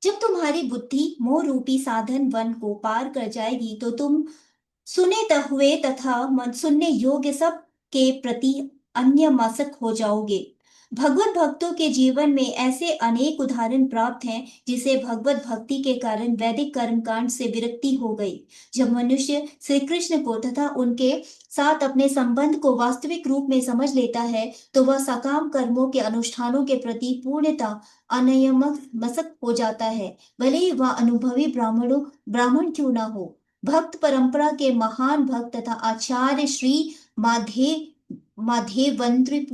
जब तुम्हारी बुद्धि मोह रूपी साधन वन को पार कर जाएगी तो तुम हुए तथा सुनने योग्य सब के प्रति अन्य मसक हो जाओगे। भगवत भक्तों के जीवन में ऐसे अनेक उदाहरण प्राप्त हैं जिसे भगवत भक्ति के कारण वैदिक कर्मकांड से विरक्ति हो गई। जब मनुष्य श्री कृष्ण को तथा उनके साथ अपने संबंध को वास्तविक रूप में समझ लेता है तो वह सकाम कर्मों के अनुष्ठानों के प्रति पूर्णतः अनयमक मसक हो जाता है, भले ही वह अनुभवी ब्राह्मण क्यों ना हो। भक्त परंपरा के महान भक्त तथा आचार्य श्री माधेवंद्र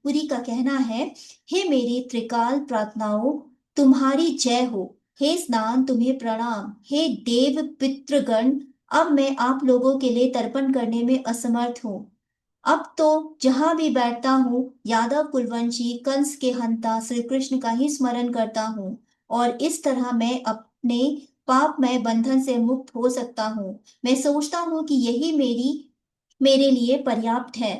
पुरी का कहना है, हे मेरी त्रिकाल प्रार्थनाओं, तुम्हारी जय हो। हे स्नान, तुम्हें प्रणाम। हे देव पितृगण, अब मैं आप लोगों के लिए तर्पण करने में असमर्थ हूँ। अब तो जहां भी बैठता हूँ यादव कुलवंशी कंस के हंता श्री कृष्ण का ही स्मरण करता हूँ, और इस तरह मैं अपने पापमय बंधन से मुक्त हो सकता हूँ। मैं सोचता हूँ कि यही मेरे लिए पर्याप्त है।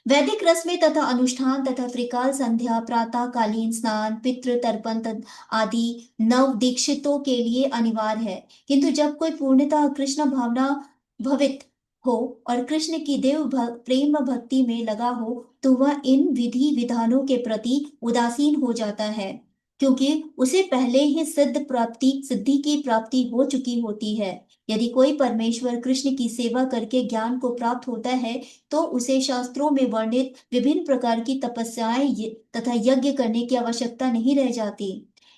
वैदिक रस्में तथा अनुष्ठान तथा त्रिकाल संध्या, प्रातः कालीन स्नान, पितृ तर्पण आदि नव दीक्षितों के लिए अनिवार्य है, किंतु जब कोई पूर्णतः कृष्ण भावना भवित हो और कृष्ण की प्रेम भक्ति में लगा हो तो वह इन विधि विधानों के प्रति उदासीन हो जाता है, क्योंकि उसे पहले ही सिद्धि की प्राप्ति हो चुकी होती है। यदि कोई परमेश्वर कृष्ण की सेवा करके ज्ञान को प्राप्त होता है तो उसे शास्त्रों में वर्णित विभिन्न प्रकार की तथा यज्ञ करने की आवश्यकता नहीं रह जाती।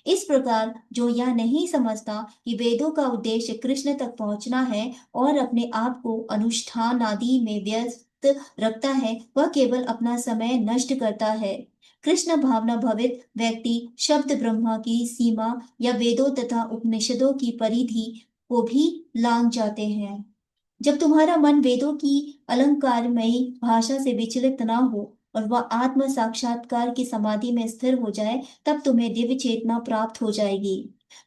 इस प्रकार जो यह नहीं समझता कि वेदों का उद्देश्य कृष्ण तक पहुंचना है और अपने आप को अनुष्ठान आदि में व्यस्त रखता है, वह केवल अपना समय नष्ट करता है। कृष्ण भावना भवित व्यक्ति शब्द ब्रह्मा की सीमा या वेदों तथा उपनिषदों की परिधि को भी लांघ जाते हैं। जब तुम्हारा मन वेदों की अलंकारमयी भाषा से विचलित ना हो और वह आत्म साक्षात्कार की समाधि में स्थिर हो जाए, तब तुम्हें दिव्य चेतना प्राप्त हो जाएगी।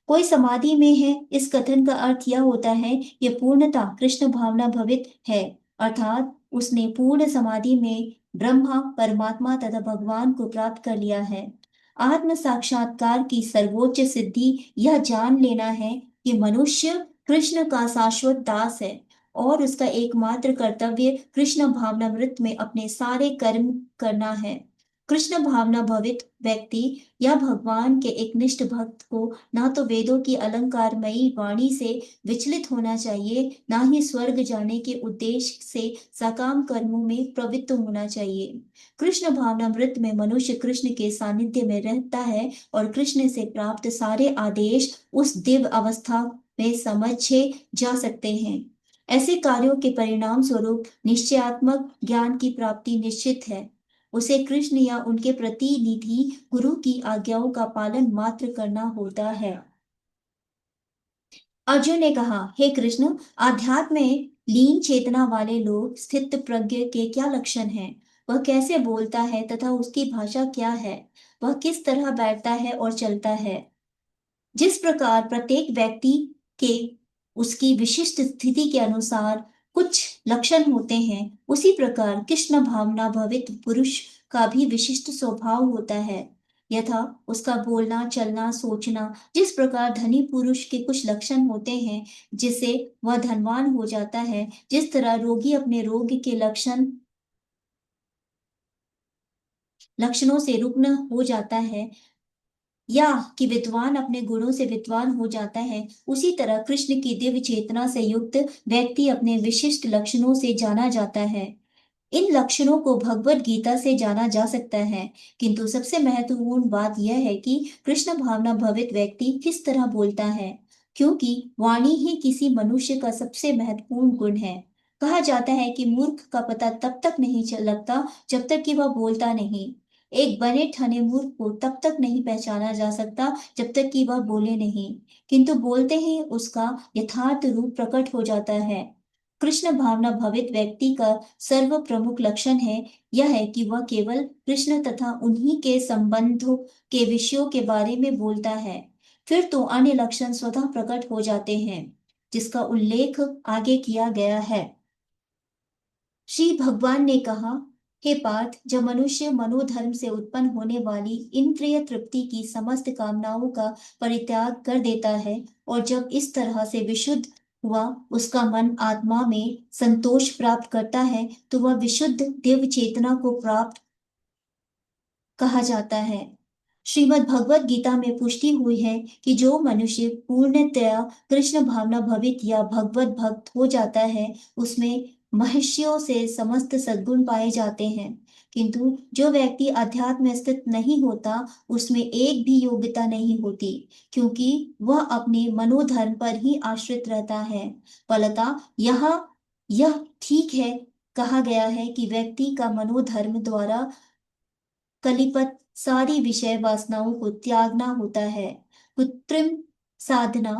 कोई समाधि में है, इस कथन का अर्थ यह होता है कि पूर्णता कृष्ण भावना भवित है, अर्थात उसने पूर्ण समाधि में ब्रह्मा परमात्मा तथा भगवान को प्राप्त कर लिया है। आत्म साक्षात्कार की सर्वोच्च सिद्धि यह जान लेना है कि मनुष्य कृष्ण का शाश्वत दास है और उसका एकमात्र कर्तव्य कृष्ण भावनामृत में अपने सारे कर्म करना है। कृष्ण भावना भवित व्यक्ति या भगवान के एक निष्ठ भक्त को ना तो वेदों की अलंकारमयी वाणी से विचलित होना चाहिए, ना ही स्वर्ग जाने के उद्देश्य से सकाम कर्मों में प्रवृत्त होना चाहिए। कृष्ण भावनामृत में मनुष्य कृष्ण के सानिध्य में रहता है और कृष्ण से प्राप्त सारे आदेश उस दिव्य अवस्था में समझे जा सकते हैं। ऐसे कार्यों के परिणाम स्वरूप निश्चयात्मक ज्ञान की प्राप्ति निश्चित है। उसे कृष्ण या उनके प्रतिनिधि गुरु की आज्ञाओं का पालन मात्र करना होता है। अर्जुन ने कहा, हे कृष्ण, आध्यात्म में लीन चेतना वाले लोग स्थित प्रज्ञ के क्या लक्षण हैं? वह कैसे बोलता है तथा उसकी भाषा क्या है? वह किस तरह बैठता है और चलता है? जिस प्रकार प्रत्येक व्यक्ति के उसकी विशिष्ट स्थिति के अनुसार कुछ लक्षण होते हैं, उसी प्रकार कृष्ण भावना भवित पुरुष का भी विशिष्ट स्वभाव होता है। यथा उसका बोलना चलना सोचना। जिस प्रकार धनी पुरुष के कुछ लक्षण होते हैं जिससे वह धनवान हो जाता है, जिस तरह रोगी अपने रोग के लक्षणों से रुग्ण हो जाता है, या कि विद्वान अपने गुणों से विद्वान हो जाता है, उसी तरह कृष्ण की दिव्य चेतना से युक्त व्यक्ति अपने विशिष्ट लक्षणों से जाना जाता है। इन लक्षणों को भगवत गीता से जाना जा सकता है, किंतु सबसे महत्वपूर्ण बात यह है कि कृष्ण भावना भवित व्यक्ति किस तरह बोलता है, क्योंकि वाणी ही किसी मनुष्य का सबसे महत्वपूर्ण गुण है। कहा जाता है कि मूर्ख का पता तब तक नहीं चल लगता जब तक कि वह बोलता नहीं। एक बने ठने मूर्ख को तब तक नहीं पहचाना जा सकता जब तक कि वह बोले नहीं, किंतु बोलते ही उसका यथार्थ रूप प्रकट हो जाता है। कृष्ण भावना भवित व्यक्ति का सर्व प्रमुख लक्षण है यह है कि वह केवल कृष्ण तथा उन्हीं के संबंधों के विषयों के बारे में बोलता है। फिर तो अन्य लक्षण स्वतः प्रकट हो जाते हैं, जिसका उल्लेख आगे किया गया है। श्री भगवान ने कहा, हे पार्थ, जब मनुष्य मनोधर्म से उत्पन्न होने वाली इंद्रिय तृप्ति की समस्त कामनाओं का परित्याग कर देता है और जब इस तरह से विशुद्ध हुआ उसका मन आत्मा में संतोष प्राप्त करता है तो वह विशुद्ध दिव्य चेतना को प्राप्त कहा जाता है। श्रीमद् भगवत गीता में पुष्टि हुई है कि जो मनुष्य पूर्णतया कृष्ण भावना भवित या भगवत भक्त हो जाता है उसमें महर्षियों से समस्त सद्गुण पाए जाते हैं, किंतु जो व्यक्ति अध्यात्म में स्थित नहीं होता उसमें एक भी योग्यता नहीं होती, क्योंकि वह अपने मनोधर्म पर ही आश्रित रहता है। फलतः यहाँ यह ठीक है कहा गया है कि व्यक्ति का मनोधर्म द्वारा कलिपत सारी विषय वासनाओं को त्यागना होता है। कृत्रिम साधना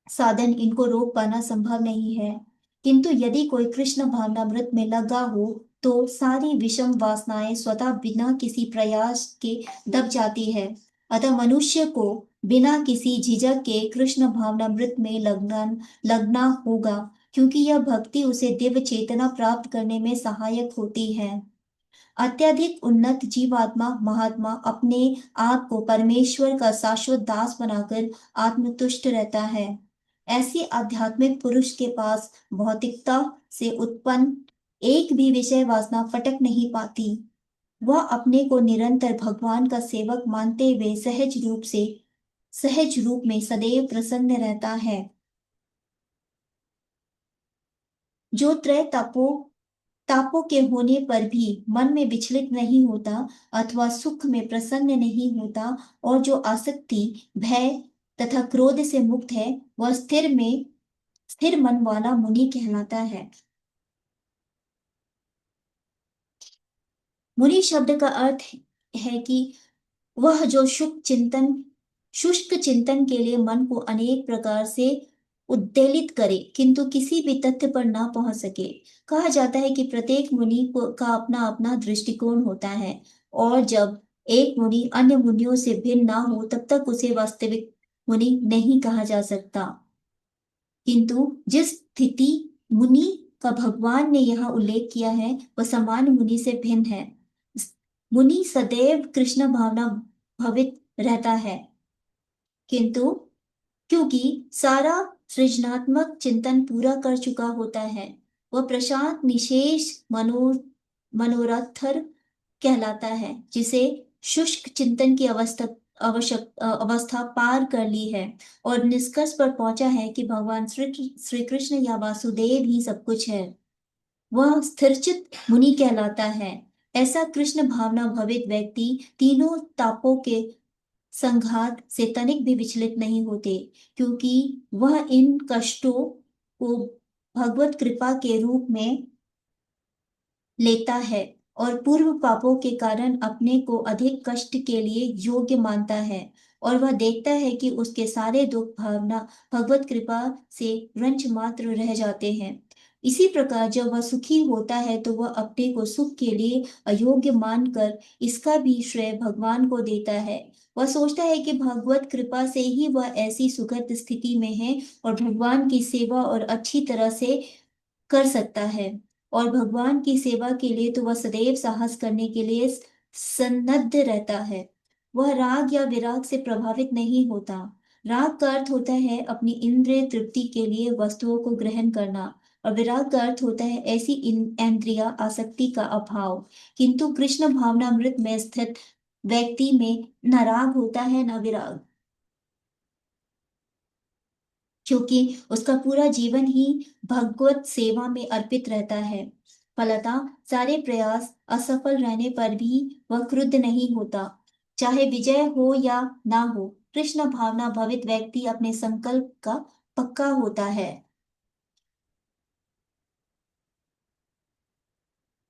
साधन इनको रोक पाना संभव नहीं है, किंतु यदि कोई कृष्ण भावनामृत में लगा हो तो सारी विषम वासनाएं स्वतः बिना किसी प्रयास के दब जाती है। अतः मनुष्य को बिना किसी झिझक के कृष्ण भावनामृत में लगना होगा, क्योंकि यह भक्ति उसे दिव्य चेतना प्राप्त करने में सहायक होती है। अत्यधिक उन्नत जीवात्मा महात्मा अपने आप को परमेश्वर का शाश्वत दास बनाकर आत्मतुष्ट रहता है। ऐसी आध्यात्मिक पुरुष के पास भौतिकता से उत्पन्न एक भी विषय वासना फटक नहीं पाती। वह अपने को निरंतर भगवान का सेवक मानते हुए सहज रूप में सदैव प्रसन्न रहता है। जो त्रय तापों के होने पर भी मन में विचलित नहीं होता अथवा सुख में प्रसन्न नहीं होता और जो आसक्ति, भय तथा क्रोध से मुक्त है वह स्थिर मन वाला मुनि कहलाता है। मुनि शब्द का अर्थ है कि वह जो शुष्क चिंतन के लिए मन को अनेक प्रकार से उद्वेलित करे किंतु किसी भी तथ्य पर ना पहुंच सके। कहा जाता है कि प्रत्येक मुनि का अपना अपना दृष्टिकोण होता है और जब एक मुनि अन्य मुनियों से भिन्न ना हो तब तक उसे वास्तविक मुनि नहीं कहा जा सकता। किंतु जिस स्थिति मुनि का भगवान ने यहाँ उल्लेख किया है वह सामान्य मुनि से भिन्न है। मुनि सदैव कृष्ण भावना भवित रहता है, किंतु क्योंकि सारा सृजनात्मक चिंतन पूरा कर चुका होता है वह प्रशांत निशेष मनोरथर कहलाता है, जिसे शुष्क चिंतन की अवस्था पार कर ली है और निष्कर्ष पर पहुंचा है कि भगवान श्री कृष्ण या वासुदेव ही सब कुछ है। वह स्थिरचित मुनि कहलाता है। ऐसा कृष्ण भावना भवित व्यक्ति तीनों तापों के संघात से तनिक भी विचलित नहीं होते, क्योंकि वह इन कष्टों को भगवत कृपा के रूप में लेता है और पूर्व पापों के कारण अपने को अधिक कष्ट के लिए योग्य मानता है और वह देखता है कि उसके सारे दुख भावना भगवत कृपा से रंच मात्र रह जाते हैं। इसी प्रकार जब वह सुखी होता है तो वह अपने को सुख के लिए अयोग्य मानकर इसका भी श्रेय भगवान को देता है। वह सोचता है कि भगवत कृपा से ही वह ऐसी सुखद स्थिति में है और भगवान की सेवा और अच्छी तरह से कर सकता है और भगवान की सेवा के लिए तो वह सदैव साहस करने के लिए सन्नद्ध रहता है। वह राग या विराग से प्रभावित नहीं होता। राग का अर्थ होता है अपनी इंद्रिय तृप्ति के लिए वस्तुओं को ग्रहण करना और विराग का अर्थ होता है ऐसी इंद्रिया आसक्ति का अभाव। किंतु कृष्ण भावनामृत में स्थित व्यक्ति में न राग होता है न विराग, क्योंकि उसका पूरा जीवन ही भगवत सेवा में अर्पित रहता है। फलतः सारे प्रयास असफल रहने पर भी वह क्रुद्ध नहीं होता, चाहे विजय हो या ना हो। कृष्ण भावना भवित व्यक्ति अपने संकल्प का पक्का होता है।